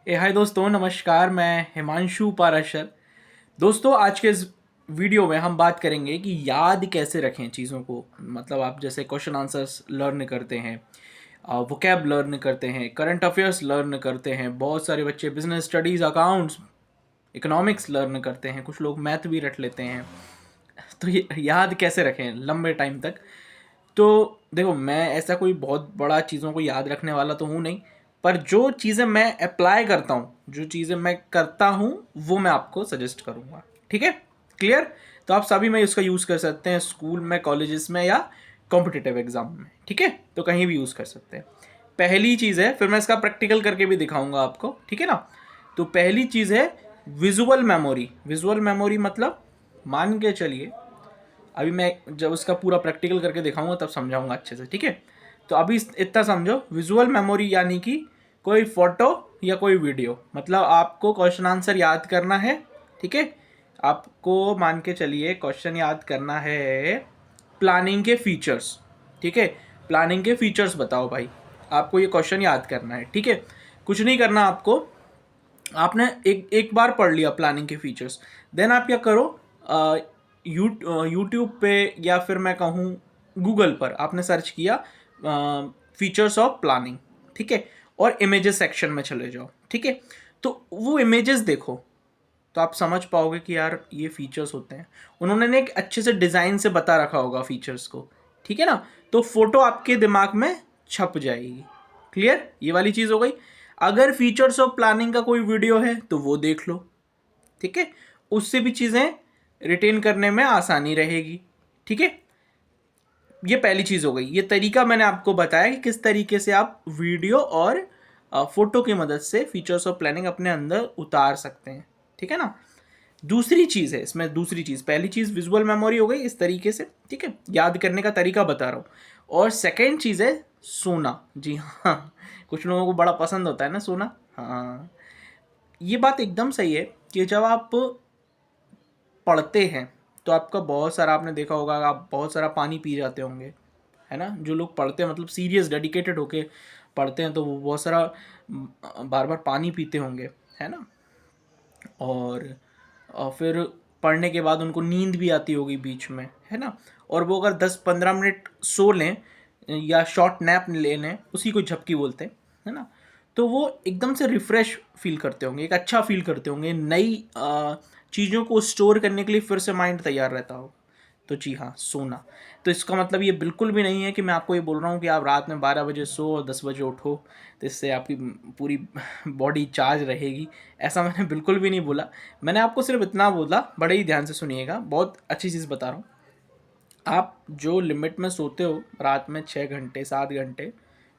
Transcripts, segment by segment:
हाय दोस्तों, नमस्कार। मैं हिमांशु पाराशर। दोस्तों, आज के इस वीडियो में हम बात करेंगे कि याद कैसे रखें चीज़ों को। मतलब आप जैसे क्वेश्चन आंसर्स लर्न करते हैं, वोकैब लर्न करते हैं, करंट अफेयर्स लर्न करते हैं, बहुत सारे बच्चे business studies, accounts, economics learn करते हैं, कुछ लोग मैथ भी रट लेते हैं। तो ये याद कैसे रखें लंबे टाइम तक। तो देखो, मैं ऐसा कोई बहुत बड़ा चीज़ों को याद रखने वाला तो हूँ नहीं, पर जो चीज़ें मैं अप्लाई करता हूँ, जो चीज़ें मैं करता हूँ, वो मैं आपको सजेस्ट करूँगा। ठीक है, क्लियर। तो आप सभी में इसका यूज़ कर सकते हैं, स्कूल में, कॉलेजेस में, या कॉम्पिटिटिव एग्जाम में। ठीक है, तो कहीं भी यूज़ कर सकते हैं। पहली चीज़ है, फिर मैं इसका प्रैक्टिकल करके भी दिखाऊंगा आपको। ठीक है ना। तो पहली चीज़ है विजुअल मेमोरी। विजुअल मेमोरी मतलब, मान के चलिए, अभी मैं जब उसका पूरा प्रैक्टिकल करके दिखाऊंगा तब समझाऊंगा अच्छे से। ठीक है, तो अभी इतना समझो, विजुअल मेमोरी यानी कि कोई फोटो या कोई वीडियो। मतलब आपको क्वेश्चन आंसर याद करना है। ठीक है, आपको मान के चलिए क्वेश्चन याद करना है, प्लानिंग के फीचर्स। ठीक है, प्लानिंग के फीचर्स बताओ भाई, आपको ये क्वेश्चन याद करना है। ठीक है, कुछ नहीं करना आपको, आपने एक एक बार पढ़ लिया प्लानिंग के फीचर्स, देन आप क्या करो, यूट्यूब पे या फिर मैं कहूँ गूगल पर आपने सर्च किया फीचर्स ऑफ प्लानिंग। ठीक है, और इमेजेस सेक्शन में चले जाओ। ठीक है, तो वो इमेजेस देखो, तो आप समझ पाओगे कि यार ये फीचर्स होते हैं। उन्होंने ने एक अच्छे से डिज़ाइन से बता रखा होगा फीचर्स को। ठीक है ना, तो फोटो आपके दिमाग में छप जाएगी। क्लियर, ये वाली चीज़ हो गई। अगर फीचर्स ऑफ प्लानिंग का कोई वीडियो है तो वो देख लो। ठीक है, उससे भी चीज़ें रिटेन करने में आसानी रहेगी। ठीक है, ये पहली चीज़ हो गई। ये तरीका मैंने आपको बताया कि किस तरीके से आप वीडियो और फोटो की मदद से फीचर्स ऑफ प्लानिंग अपने अंदर उतार सकते हैं। ठीक है ना। दूसरी चीज़ है इसमें, दूसरी चीज़, पहली चीज़ विजुअल मेमोरी हो गई इस तरीके से। ठीक है, याद करने का तरीका बता रहा हूँ। और सेकेंड चीज़ है सोना। जी हाँ, कुछ लोगों को बड़ा पसंद होता है ना सोना। हाँ, ये बात एकदम सही है कि जब आप पढ़ते हैं तो आपका बहुत सारा, आपने देखा होगा, आप बहुत सारा पानी पी जाते होंगे, है ना। जो लोग पढ़ते हैं, मतलब सीरियस डेडिकेटेड होके पढ़ते हैं, तो वो बहुत सारा बार बार पानी पीते होंगे, है ना। और फिर पढ़ने के बाद उनको नींद भी आती होगी बीच में, है ना। और वो अगर 10-15 मिनट सो लें या शॉर्ट नैप ले लें, उसी को झपकी बोलते हैं, है ना, तो वो एकदम से रिफ़्रेश फील करते होंगे, एक अच्छा फील करते होंगे, नई चीज़ों को स्टोर करने के लिए फिर से माइंड तैयार रहता हो। तो जी हाँ, सोना। तो इसका मतलब ये बिल्कुल भी नहीं है कि मैं आपको ये बोल रहा हूँ कि आप रात में 12 बजे सो और 10 बजे उठो, तो इससे आपकी पूरी बॉडी चार्ज रहेगी। ऐसा मैंने बिल्कुल भी नहीं बोला। मैंने आपको सिर्फ इतना बोला, बड़े ही ध्यान से सुनिएगा, बहुत अच्छी चीज़ बता रहा हूँ। आप जो लिमिट में सोते हो रात में, 6 घंटे 7 घंटे,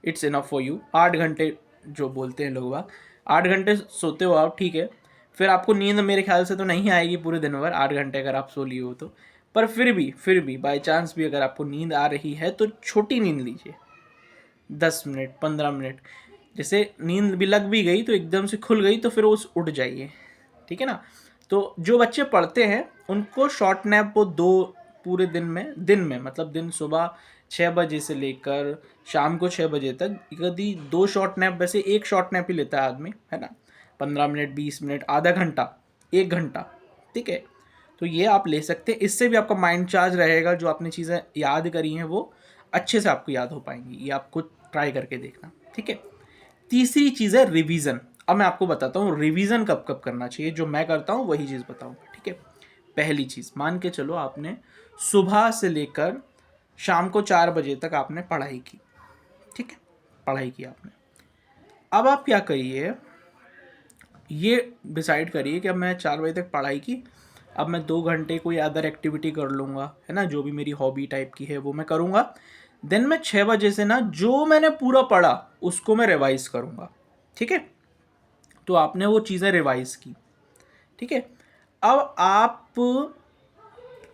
इट्स इनफ फॉर यू। 8 घंटे जो बोलते हैं लोग बाग, 8 घंटे सोते हो आप। ठीक है, फिर आपको नींद मेरे ख्याल से तो नहीं आएगी पूरे दिन भर, 8 घंटे अगर आप सो लिए हो तो। पर फिर भी बाई चांस भी अगर आपको नींद आ रही है तो छोटी नींद लीजिए, 10 मिनट 15 मिनट। जैसे नींद भी लग भी गई तो एकदम से खुल गई तो फिर उस उठ जाइए। ठीक है ना। तो जो बच्चे पढ़ते हैं उनको शॉर्ट नैप वो दो, पूरे दिन में मतलब दिन सुबह 6 बजे से लेकर शाम को 6 बजे तक, यदि 2 शॉर्ट नैप, वैसे एक शॉर्ट नैप ही लेता है आदमी, है ना, 15 मिनट 20 मिनट, आधा घंटा, 1 घंटा। ठीक है, तो ये आप ले सकते हैं। इससे भी आपका माइंड चार्ज रहेगा, जो आपने चीज़ें याद करी हैं वो अच्छे से आपको याद हो पाएंगी। ये आपको ट्राई करके देखना। ठीक है, तीसरी चीज़ है रिवीजन। अब मैं आपको बताता हूँ रिवीजन कब कब करना चाहिए, जो मैं करता हूँ वही चीज़ बताऊँगा। ठीक है, पहली चीज़, मान के चलो आपने सुबह से लेकर शाम को 4 बजे तक आपने पढ़ाई की। ठीक है, पढ़ाई की आपने। अब आप क्या करिए, ये डिसाइड करिए कि अब मैं 4 बजे तक पढ़ाई की, अब मैं 2 घंटे कोई अदर एक्टिविटी कर लूँगा, है ना, जो भी मेरी हॉबी टाइप की है वो मैं करूँगा। देन मैं 6 बजे से ना जो मैंने पूरा पढ़ा उसको मैं रिवाइज करूँगा। ठीक है, तो आपने वो चीज़ें रिवाइज की। ठीक है, अब आप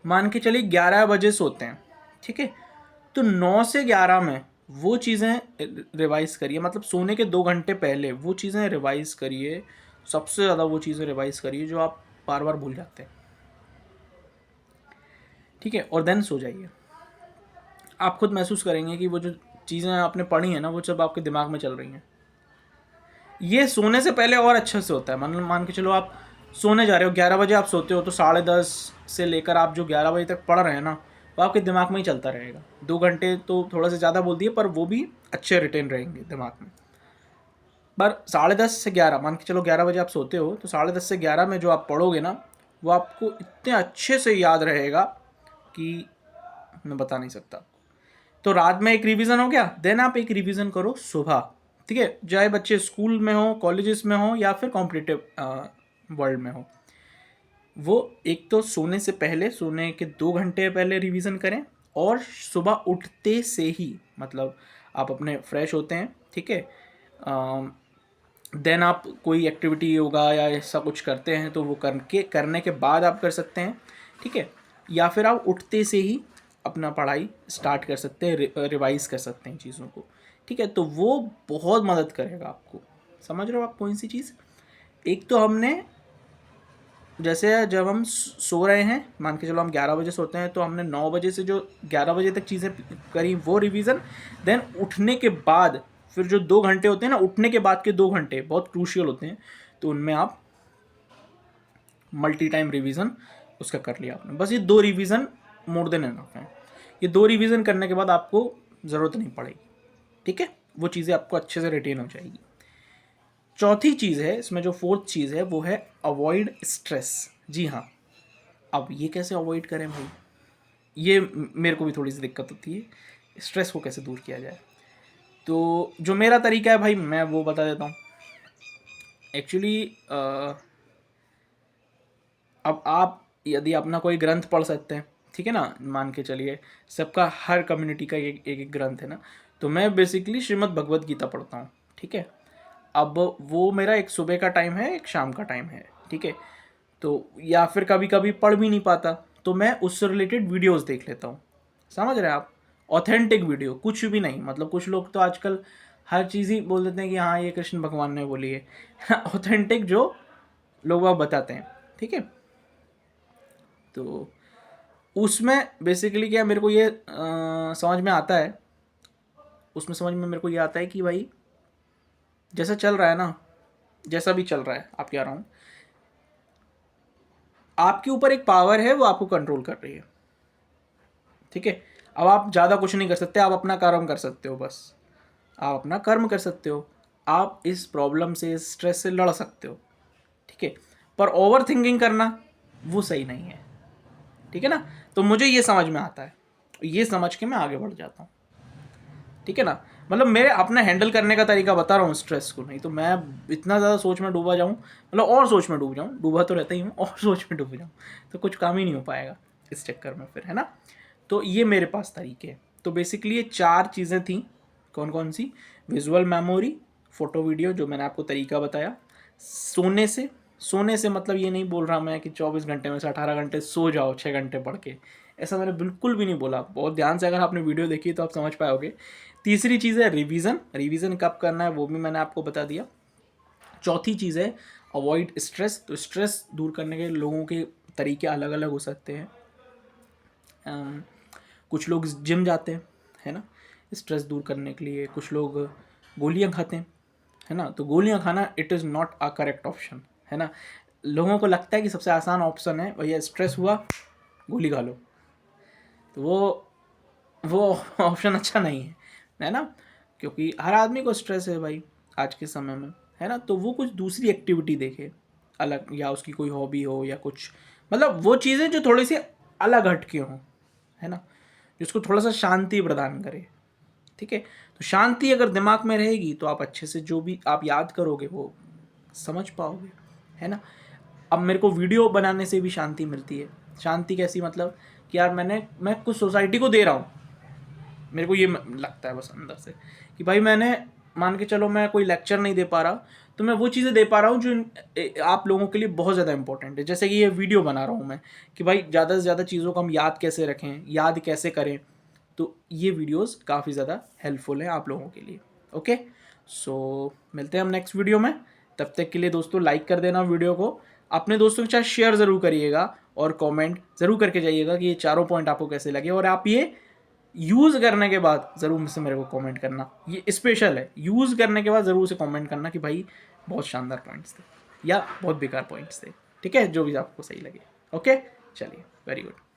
मान के चलिए 11 बजे सोते हैं। ठीक है, तो 9 से 11 में वो चीज़ें रिवाइज करिए, मतलब सोने के 2 घंटे पहले वो चीज़ें रिवाइज करिए। सबसे ज़्यादा वो चीज़ें रिवाइज करिए जो आप बार बार भूल जाते हैं। ठीक है, और देन सो जाइए। आप खुद महसूस करेंगे कि वो जो चीज़ें आपने पढ़ी हैं ना, वो सब आपके दिमाग में चल रही हैं। ये सोने से पहले और अच्छे से होता है। मान के चलो आप सोने जा रहे हो 11 बजे आप सोते हो, तो 10:30 से लेकर आप जो 11 बजे तक पढ़ रहे हैं ना, वो आपके दिमाग में ही चलता रहेगा। 2 घंटे तो थोड़ा सा ज़्यादा बोल दिए, पर वो भी अच्छे रिटेन रहेंगे दिमाग में। पर 10:30 से 11, मान के चलो 11 बजे आप सोते हो, तो 10:30 से 11 में जो आप पढ़ोगे ना, वो आपको इतने अच्छे से याद रहेगा कि मैं बता नहीं सकता। तो रात में एक रिवीजन हो गया, देन आप एक रिवीजन करो सुबह, ठीक है। चाहे बच्चे स्कूल में हो, कॉलेजेस में हो, या फिर कॉम्पिटिटिव वर्ल्ड में हो, वो एक तो सोने से पहले, सोने के 2 घंटे पहले रिवीजन करें, और सुबह उठते से ही, मतलब आप अपने फ्रेश होते हैं, ठीक है, देन आप कोई एक्टिविटी, योगा या ऐसा कुछ करते हैं, तो वो करने के बाद आप कर सकते हैं, ठीक है। या फिर आप उठते से ही अपना पढ़ाई स्टार्ट कर सकते हैं, रिवाइज कर सकते हैं चीज़ों को, ठीक है। तो वो बहुत मदद करेगा आपको। समझ रहे हो आप कौन सी चीज़? एक तो हमने, जैसे जब हम सो रहे हैं, मान के चलो हम 11 बजे सोते हैं, तो हमने 9 बजे से जो 11 बजे तक चीज़ें करी वो रिवीजन। देन उठने के बाद फिर जो 2 घंटे होते हैं ना, उठने के बाद के 2 घंटे बहुत क्रूशियल होते हैं, तो उनमें आप मल्टी टाइम रिवीजन उसका कर लिया आपने। बस ये 2 रिवीजन मोर देन एनफ है। ये 2 रिवीजन करने के बाद आपको ज़रूरत नहीं पड़ेगी, ठीक है। वो चीज़ें आपको अच्छे से रिटेन हो जाएगी। चौथी चीज़ है इसमें, जो फोर्थ चीज़ है, वो है अवॉइड स्ट्रेस। जी हाँ, अब ये कैसे अवॉइड करें भाई, ये मेरे को भी थोड़ी सी दिक्कत होती है, स्ट्रेस को कैसे दूर किया जाए। तो जो मेरा तरीका है भाई, मैं वो बता देता हूँ। एक्चुअली अब आप यदि अपना कोई ग्रंथ पढ़ सकते हैं, ठीक है ना, मान के चलिए सबका, हर कम्युनिटी का एक एक ग्रंथ है ना, तो मैं बेसिकली श्रीमद् भगवत गीता पढ़ता हूँ, ठीक है। अब वो मेरा एक सुबह का टाइम है, एक शाम का टाइम है, ठीक है। तो या फिर कभी कभी पढ़ भी नहीं पाता, तो मैं उससे रिलेटेड वीडियोस देख लेता हूँ। समझ रहे हैं आप? ऑथेंटिक वीडियो, कुछ भी नहीं, मतलब कुछ लोग तो आजकल हर चीज़ ही बोल देते हैं कि हाँ ये कृष्ण भगवान ने बोली है। ऑथेंटिक जो लोग आप बताते हैं, ठीक है। तो उसमें बेसिकली क्या मेरे को ये समझ में आता है, उसमें समझ में मेरे को ये आता है कि भाई जैसा चल रहा है ना, जैसा भी चल रहा है, आप कह रहा हूँ, आपके ऊपर एक पावर है, वो आपको कंट्रोल कर रही है, ठीक है। अब आप ज़्यादा कुछ नहीं कर सकते, आप अपना कर्म कर सकते हो, बस आप अपना कर्म कर सकते हो। आप इस प्रॉब्लम से, इस स्ट्रेस से लड़ सकते हो, ठीक है। पर ओवर थिंकिंग करना वो सही नहीं है, ठीक है ना। तो मुझे ये समझ में आता है, ये समझ के मैं आगे बढ़ जाता हूँ, ठीक है ना। मतलब मेरे अपने हैंडल करने का तरीका बता रहा हूँ स्ट्रेस को, नहीं तो मैं इतना ज़्यादा सोच में डूबा जाऊँ, मतलब और सोच में डूब जाऊँ, डूबा तो रहता ही हूँ, और सोच में डूब जाऊँ, तो कुछ काम ही नहीं हो पाएगा इस चक्कर में फिर, है ना। तो ये मेरे पास तरीके हैं। तो बेसिकली ये 4 चीज़ें थी। कौन कौन सी? विजुअल मेमोरी, फोटो वीडियो, जो मैंने आपको तरीका बताया। सोने से मतलब ये नहीं बोल रहा मैं कि 24 घंटे में से 18 घंटे सो जाओ, 6 घंटे पढ़ के, ऐसा मैंने बिल्कुल भी नहीं बोला। बहुत ध्यान से अगर आपने वीडियो देखी तो आप समझ पाओगे। तीसरी चीज़ है रिवीजन, रिवीजन कब करना है वो भी मैंने आपको बता दिया। चौथी चीज़ है अवॉइड स्ट्रेस। तो स्ट्रेस दूर करने के लोगों के तरीके अलग अलग हो सकते हैं। कुछ लोग जिम जाते हैं, है ना, स्ट्रेस दूर करने के लिए। कुछ लोग गोलियां खाते हैं, है ना। तो गोलियां खाना it is not a correct option, है ना। लोगों को लगता है कि सबसे आसान ऑप्शन है भैया, स्ट्रेस हुआ गोली खा लो, तो वो ऑप्शन अच्छा नहीं है ना। क्योंकि हर आदमी को स्ट्रेस है भाई आज के समय में, है ना। तो वो कुछ दूसरी एक्टिविटी देखे अलग, या उसकी कोई हॉबी हो, या कुछ, मतलब वो चीज़ें जो थोड़ी सी अलग हटके हों, है ना, जिसको थोड़ा सा शांति प्रदान करे, ठीक है। तो शांति अगर दिमाग में रहेगी तो आप अच्छे से जो भी आप याद करोगे वो समझ पाओगे, है ना। अब मेरे को वीडियो बनाने से भी शांति मिलती है। शांति कैसी? मतलब कि यार मैं कुछ सोसाइटी को दे रहा हूँ, मेरे को ये लगता है बस अंदर से कि भाई मैंने, मान के चलो मैं कोई लेक्चर नहीं दे पा रहा, तो मैं वो चीज़ें दे पा रहा हूँ जो आप लोगों के लिए बहुत ज़्यादा इंपॉर्टेंट है। जैसे कि ये वीडियो बना रहा हूँ मैं, कि भाई ज़्यादा से ज़्यादा चीज़ों को हम याद कैसे रखें, याद कैसे करें। तो ये वीडियोस काफ़ी ज़्यादा हेल्पफुल हैं आप लोगों के लिए। ओके, सो मिलते हैं हम नेक्स्ट वीडियो में। तब तक के लिए दोस्तों लाइक कर देना वीडियो को, अपने दोस्तों के साथ शेयर ज़रूर करिएगा, और कमेंट ज़रूर करके जाइएगा कि ये चारों पॉइंट आपको कैसे लगे। और आप ये यूज़ करने के बाद ज़रूर मुझसे मेरे को कमेंट करना, ये स्पेशल है, यूज़ करने के बाद ज़रूर से कमेंट करना कि भाई बहुत शानदार पॉइंट्स थे या बहुत बेकार पॉइंट्स थे, ठीक है, जो भी आपको सही लगे। ओके, चलिए, वेरी गुड।